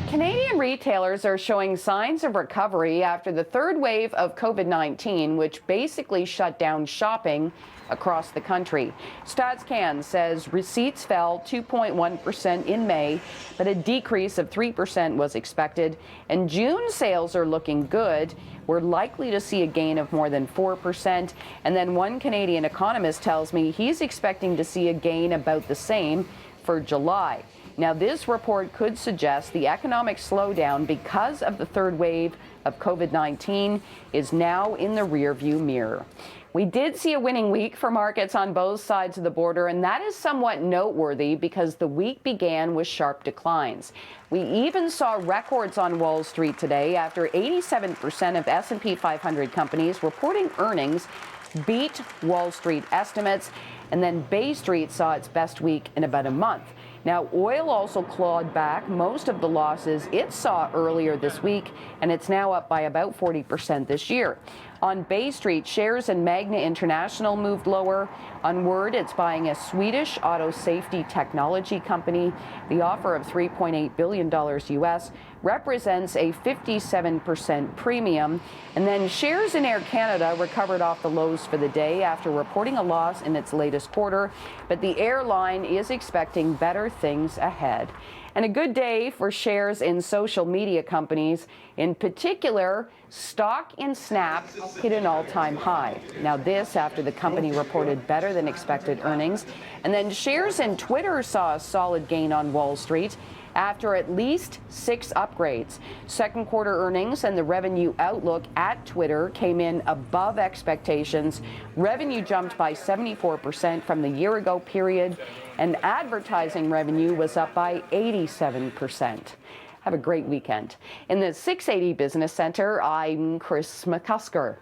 Canadian retailers are showing signs of recovery after the third wave of COVID-19, which basically shut down shopping across the country. StatsCan says receipts fell 2.1% in May, but a decrease of 3% was expected. And June sales are looking good. We're likely to see a gain of more than 4%. And then one Canadian economist tells me he's expecting to see a gain about the same for July. Now, this report could suggest the economic slowdown because of the third wave of COVID-19 is now in the rearview mirror. We did see a winning week for markets on both sides of the border, and that is somewhat noteworthy because the week began with sharp declines. We even saw records on Wall Street today after 87% of S&P 500 companies reporting earnings beat Wall Street estimates, and then Bay Street saw its best week in about a month. Now, oil also clawed back most of the losses it saw earlier this week, and it's now up by about 40% this year. On Bay Street, shares in Magna International moved lower. On Word, it's buying a Swedish auto safety technology company. The offer of $3.8 billion US represents a 57% premium. And then shares in Air Canada recovered off the lows for the day after reporting a loss in its latest quarter. But the airline is expecting better things ahead. And a good day for shares in social media companies. In particular, stock in Snap hit an all-time high. Now this after the company reported better than expected earnings. And then shares in Twitter saw a solid gain on Wall Street after at least 6 upgrades. Second quarter earnings and the revenue outlook at Twitter came in above expectations. Revenue jumped by 74% from the year ago period, and advertising revenue was up by 87%. Have a great weekend. In the 680 Business Center, I'm Kris McCusker.